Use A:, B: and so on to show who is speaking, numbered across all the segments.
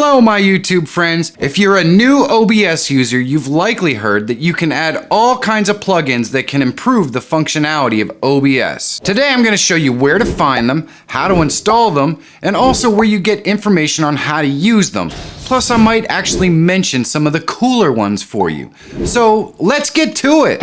A: Hello my YouTube friends. If you're a new OBS user, you've likely heard that you can add all kinds of plugins that can improve the functionality of OBS. Today I'm going to show you where to find them, how to install them, and also where you get information on how to use them. Plus I might actually mention some of the cooler ones for you. So let's get to it.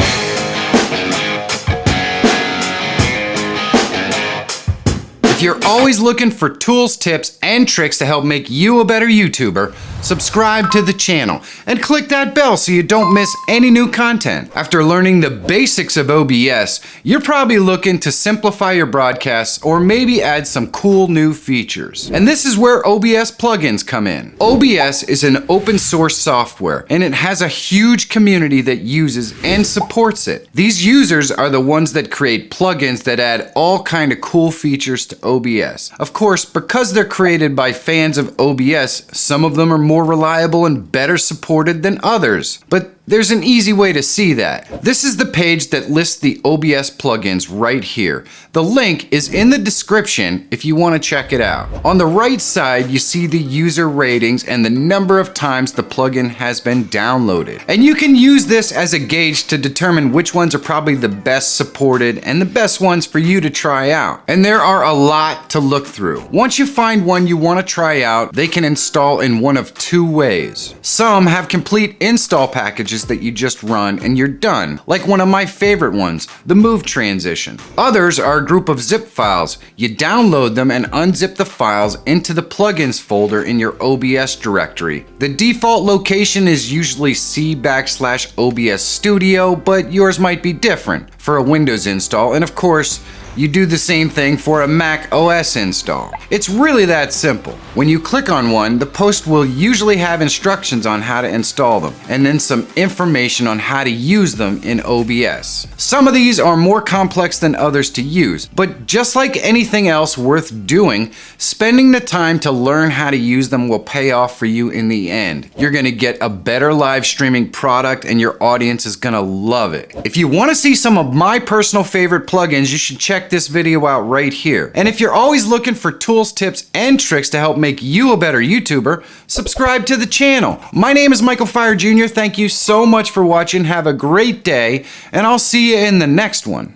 A: If you're always looking for tools, tips, and tricks to help make you a better YouTuber, subscribe to the channel and click that bell so you don't miss any new content. After learning the basics of OBS, you're probably looking to simplify your broadcasts or maybe add some cool new features. And this is where OBS Plugins come in. OBS is an open source software and it has a huge community that uses and supports it. These users are the ones that create plugins that add all kind of cool features to OBS. Of course, because they're created by fans of OBS, some of them are more reliable and better supported than others. But there's an easy way to see that. This is the page that lists the OBS plugins right here. The link is in the description if you want to check it out. On the right side, you see the user ratings and the number of times the plugin has been downloaded. And you can use this as a gauge to determine which ones are probably the best supported and the best ones for you to try out. And there are a lot to look through. Once you find one you want to try out, they can install in one of two ways. Some have complete install packages that you just run and you're done, like one of my favorite ones, the Move transition. Others are a group of zip files. You download them and unzip the files into the plugins folder in your OBS directory. The default location is usually C/OBS Studio, but yours might be different for a Windows install, and of course, you do the same thing for a Mac OS install. It's really that simple. When you click on one, the post will usually have instructions on how to install them, and then some information on how to use them in OBS. Some of these are more complex than others to use, but just like anything else worth doing, spending the time to learn how to use them will pay off for you in the end. You're gonna get a better live streaming product and your audience is gonna love it. If you wanna see some of my personal favorite plugins, you should check this video out right here. And if you're always looking for tools, tips, and tricks to help make you a better YouTuber, subscribe to the channel. My name is Michael Fire Jr. Thank you so much for watching. Have a great day, and I'll see you in the next one.